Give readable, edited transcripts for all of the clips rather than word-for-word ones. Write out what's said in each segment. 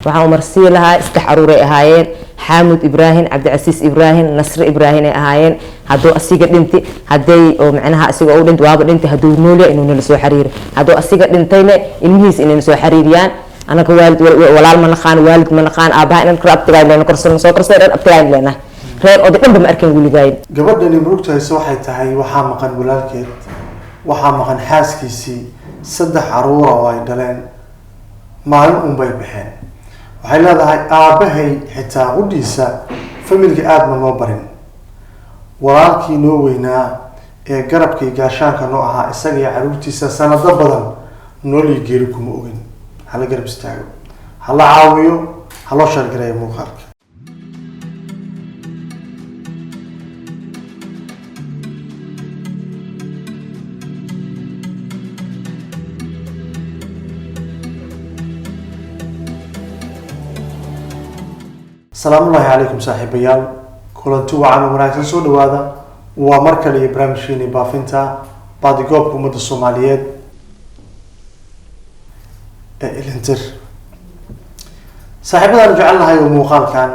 waxaan umarsii lahaa saddex caruuray ahaayeen xaamud ibraahim cabdicasiis ibraahim nasre ibraahim ay ahaayeen hadduu asiga dhinti hadday oo macnaha asiga uu dhinti waaba dhinti hadduu noolya inuu nala soo xiriiro hadduu asiga dhintayna ilmihiis inay soo xiriiriyaan anaga waalid walaal ma naqaan waalid ma naqaan aabaha inaan kor abtigaan leena korsan soo korsan dhan abtigaan leena reer oo dhanba ma arkin wiligayn gabadhani murugtaysa waxay tahay waxaa maqan walaalkeed waxaa maqan xaaskiisii saddex caruur oo ay dhaleen maalin un bay baxeen waxay leedahay aabahay xitaa qudhiisa familka aada ma noo barin walaalkii noo weynaa ee garabkii gaashaanka noo ahaa isaga iyo caruurtiisa sanado badan noolii geeri kuma ogin hala garab istaago hala caawiyo haloo shargareeyo muuqaalka السلام الله عليكم صاحبيال كلنتو وعن وناكسن سو دوادا waa mar kale iyo barnaamijkeeni baafinta baadigoobka ummadda Soomaaliyeed ee ilintir saaxiibadaan jecelnahay oo muuqaalkan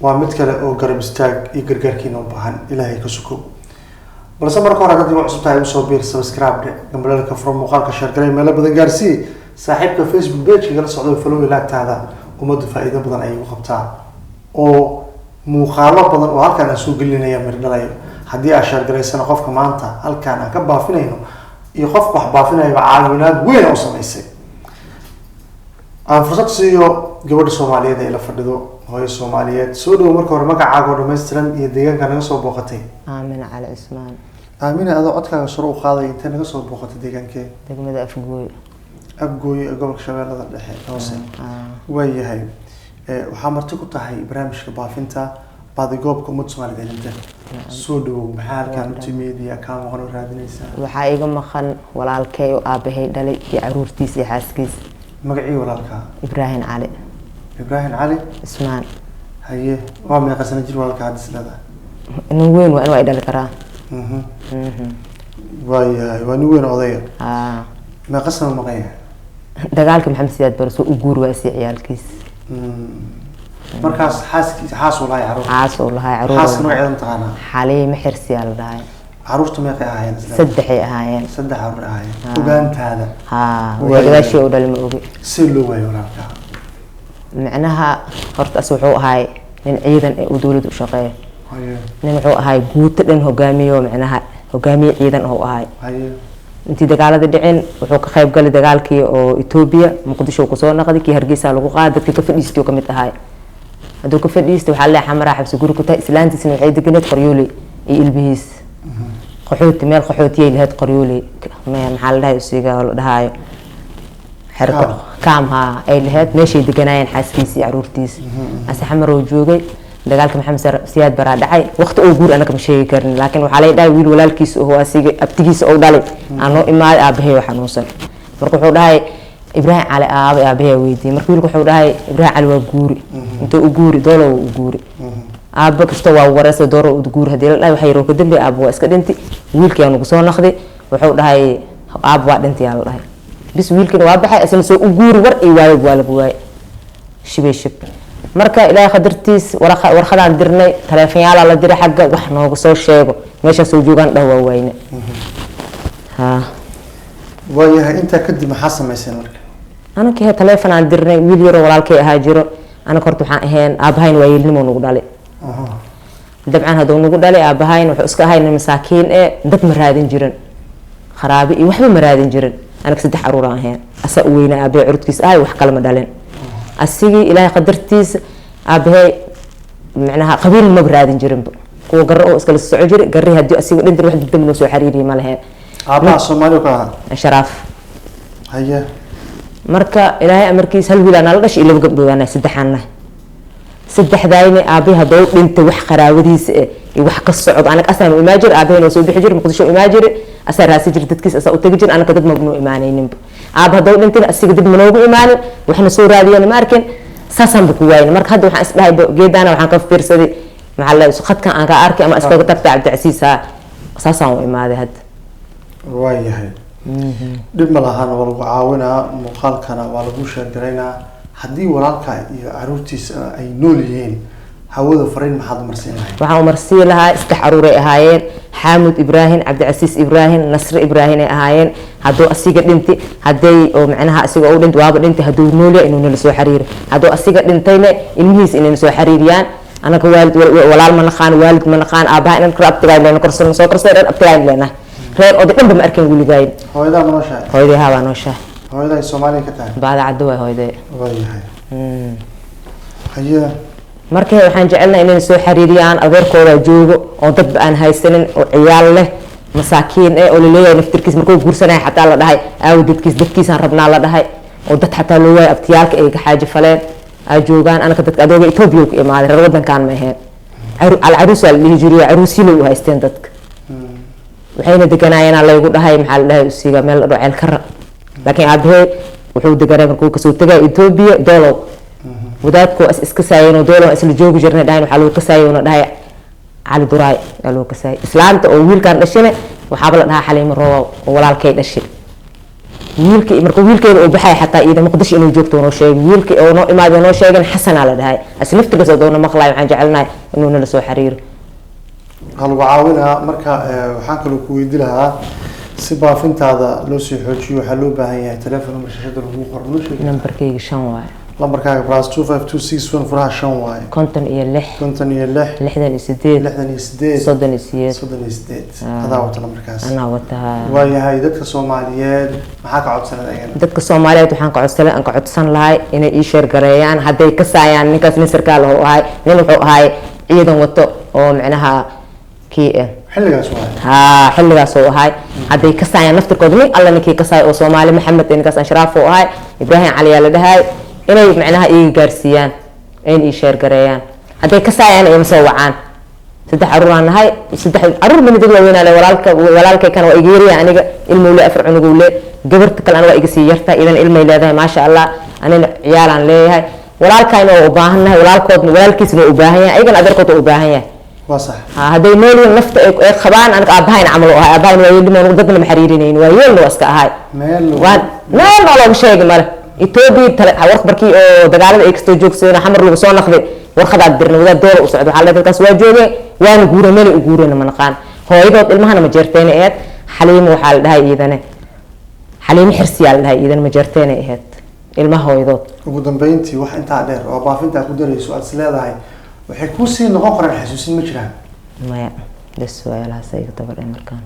waa mid kale oo garab istaag iyo gargaarkiina u baahan ilaahay ka suko balse marka hore hadii wax cusub tahay u soo biir subscribe gambalka from muuqaalka share garay meel badan gaarsii saaxiibka Facebook page kala socdo follow ilaagtaada ummadda faa'iido badan ay u qabtaa oo muuqaalo badan oo halkaan aan soo gelinaya mir dhalayo haddii aad sheergaraysana qofka maanta halkaan aan ka baafinayno iyo qofka wax baafinaya caawinaad weyn oo sameysay aan fursad siiyo gabadha Soomaaliyeed ee la fadhido hooyo Soomaaliyeed soo dhaw marka hore magacaaga oo dhameystiran iyo deegaanka naga soo booqatay Aamina Cali Ismaan Aamina adoo codkaaga sare u qaaday inta naga soo booqatay deegaankee degmada Afgooy gobolka Shabeellada Dhexe hoose waayahay waxaa marti ku tahay barnaamijka baafinta baadigoobka ummadda Soomaaliyeed inta soo dhaw maxaa halkaan u timid iyo ka maqan oo raadinaysaa waxaa iga maqan walaalkay oo aabahay dhalay iyo caruurtiisa iyo xaaskiisa magacii walaalka Ibraahim Cali Ismaan haye waa meeqa sano jir walaalka hadislada inuu weyn waa inuu ay dhali karaa waayahay waa nin weyn odaya meeqa sano maqaya dagaalka Maxamed Siyaad Barso u guur waa si ciyaalkiisa markaas xaas u lahay caruur xaas magaceedan taqaana Xaliime Xirsi la dhahay caruurta meeqa ahaayeen saddex ahaayeen caruur ahaayeen ogaantaada wadaashii oo dhalay ma ogi si loo waayo walaalka macnaha horta wuxuu ahay nin ciidan ee u dawladda u shaqeeyo nin wuxuu ahay guuto dhan hogaamiyo macnaha hogaamiye ciidan oo ahay intii dagaalada dhicin wuxuu ka qayb galay dagaalkii oo Itoobiya Muqdisho ku soo naqday kii Hargeysa lagu qaaday dadka ka fadhiistay oo kamid ahay haduu ka fadhiistay waxa la xamara xabsi guri ku tahay islaantiisna waxay deganeed Qoryooley iyo ilbihiis qaxooti meel qaxootiyay lahayd Qoryooley maxaa la dhahay usiga la dhahayo xirka kaamha ay lahayd meeshay deganaayeen xaaskiisii caruurtiisa asa xamar oo joogay dagaalka Maxamed Siyaad Barre dhacay waqti oo guur anaga ma sheegi karin laakiin waxa la dhahay wiil walaalkiisa oo asiga abtigiisa oo dhalay aan oo imaad aabahay waxa nuusan marka wuxuu dhahay Ibraahim Cali aabahay weydiiyay marka wiilku wuxuu dhahay Ibraahim Cali waa guuri inta uu guuri doolo uu guuri aaba kasta waa waraysa dooro uu guuri hadii la dhahay waxa yaro ka dambe aaba waa iska dhintay wiilkii aanu ku soo naqday wuxuu dhahay aaba waa dhintay la dhahay bis wiilkii waa baxay asal soo u guuri war ay waay shibay marka ilaahay qadartiis warqadaan dirnay taleefanyaal la diray xagga wax nooga soo sheego meesha soo joogan dhaw wayne waayahay inta kadib maxaa sameyseen marka anaka taleefan aan dirnay wiil yar walaalkay ahaa jiro anaka horta waxaan ahayn aabahayn waa yeelnimo nagu dhalay dabcan haduu nagu dhalay aabahayn wuxuu iska ahayn masaakiin ee dad ma raadin jirin qaraabi iyo waxba ma raadin jirin anaka saddex caruur aan ahayn asa weyna aabay curudkiis ay wax kale ma dhalin asigi ilaahay qadartiis aabahay macnaha qabiil ma raadin jirin kuwa gar oo iska la soo jiray garri hadii asiga dhintir wax dib loo soo xariiriyay ma lahayn aabaha Soomaaliya ka sharaaf haye marka ilaahay amarkiis hal wiil aan la dhashay laba gabdhood aan saddexdaayna aabahay hadoo dhintay wax qaraawadiisa ee wax ka socod anaga asaan u imaajir aabahay oo soo bixi jiray Muqdisho u imaajir asar raasi jir dadkiis asa u tagi jir anaga dad mabnuu imaanaynin aaba hadoo dhintay asiga dib manoogu imaanin waxna soo raadiyeen ma arkin saasan ku waayeen marka hadda waxaan isdhahay geedana waxaan ka fiirsaday maxaa khadkan aan ka arkay ama iskaga tagtay Cabdicasiis saasan u imaaday hadda waayahay dib ma lahan waa lagu caawinaa muuqaalkana waa lagu sheegaynaa haddii walaalka iyo caruurtiisa ay nool yihiin hawada fariin maxaad marsiin lahayd waxaan umarsiin lahaa 3 caruur ay ahaayeen xaamud ibraahim cabdicasiis ibraahim nasr ibraahim ay ahaayeen hadduu asiga dhintay hadday oo macnaha asiga uu dhintay waaba dhintay hadduu nool yahay inuu nala soo xiriiro hadduu asiga dhintayna ilmihiis inay soo xiriiriyaan anaga waalid walaal ma naqaan waalid ma naqaan aabaha inaan kala abtigayn leena korsan soo korsan abtigayn leena reer oo dhanba ma arkin wiligayn hooyada ma nooshahay hooyada haa nooshahay hooyada Soomaaliya ka tahay baada caddo way hooyada waayahay haya markay waxaan jecelnahay inay soo xiriiriyaan adeerkooda joogo oo dad aan haysanin oo ciyaal leh masaakiin oo leeyahay naftirkiis markuu guursanay xataa la dhahay aaw dadkiisaan rabnaa la dhahay oo dad xataa loo yahay abtiyaalka ay ka xaaji faleen ay joogaan anaka dadka adooga Itoobiya ku imaaday reer wadankan ma ahayn al-aruus la dhihi jiray aruusiilo u haysteen dadka waxayna deganaayeen lagu dhahay maxaa la dhahay usiga meel la dhaceel kara laakiin aabahey wuxuu deganaa markuu ka soo tagay Itoobiya doolow wadaadku iska saayeen oo doolow isla joogi jirnay dhahay waxa loo ka saayeen dhahay cali duraay loo ka saay islaamta oo wiilkan dhashine waxa la dhahaa xaliimo roow oo walaalkay dhashay wiilkii markuu wiilkeeda uu baxay xataa iyada muqdisho inuu joogto oo sheegay wiilkii oo noo imaado noo sheegay xasan la dhahay aslaftiga soo doona maqlay waxaan jecelnahay inuu nala soo xiriiro hal caawina marka waxaan kale ku weydiin lahaa si baafintaada loo sii xoojiyo waxa loo baahan yahay telefoon mashashada lagu qorno sheegay nambarkayga 5 waay lambarkaaga +25261 furaha 5 waay 56 هذا هو lambarkaas ana wataha waayahay dadka Soomaaliyeed maxaa ka codsanayaan dadka Soomaaliyeed waxaan ka codsan lahay inay ii share gareeyaan haday ka saayaan ninkaas nin sarkaal oo ahay nin wuxuu ahay ciidan wato oo macnaha xilligaas oo ahay haday ka saayaan naftirkooda nin alla ninkii ka saay oo Soomaali maxamed ninkaas ashraaf oo ahay ibraahim cali la dhahay inay macnaha ii gaarsiiyaan in ii share gareeyaan haday ka saayaan ay soo wacaan 3 caruur aan nahay 3 caruur min dad weyn ale walaalkay kan waa igeeriya aniga ilmo ila afar cunugu le gabarta kale aan waa iga sii yarta idan ilmo leedahay ma sha Allah anina ciyaal aan leeyahay walaalkayna oo u baahan nahay walaalkiisna u baahan yahay aygan adeerkood u baahan yahay waa sax haday noolin nafta ay qabaan anaga aabahayn amal oo aabahayn waa yidhimaan dadna ma xiriirineen waa yeel loo iska ahay meel loo sheegay male Itoobiya warq barkii oo dagaalada ay kasoo joogsadeen xamar lagu soo naqday warqadaad dirna wada door u socdo waxa la dadkaas waa joogay waan guuray meel u guurayna ma naqaan hooyadood ilmahana ma jeerteen eed xaliimo waxa la dhahay iidane xaliimo xirsiya la dhahay iidan ma jeerteen eed ilmaha hooyadood ugu dambeyntii wax inta dheer oo baafinta ku darayso aad leedahay waxay ku sii noqon karaan xasuusin ma jiraan maya su'aalaha sayga tabar markaan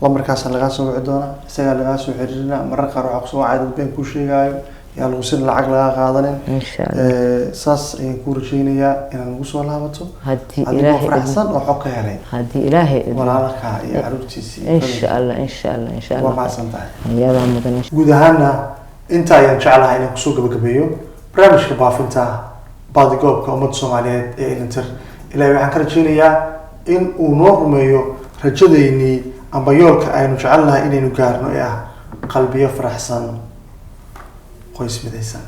lambarkaas laga soo wici doona isaga laga soo xiriirina marar qaar waxa ku soo wacay dad been ku sheegayo yaa lagu sin lacag laga qaadanin insha Allah saas ay ku rajaynayaa inaan ugu soo laabato hadii ilaahay faraxsan oo xog ka helay hadii ilaahay walaalka iyo caruurtiisa insha Allah waa maasantahay iyada mudan guud ahaana inta ayaan jeclahay inaan kusoo gabagabeeyo barnaamijka baafinta baadigoobka ummadda Soomaaliyeed ee inter ilaahay waxaan ka rajaynayaa in uu noo rumeeyo rajadeeni amba yoolka aynu jecelnahay inaynu gaarno ee ah qalbiyo faraxsan qoys midaysan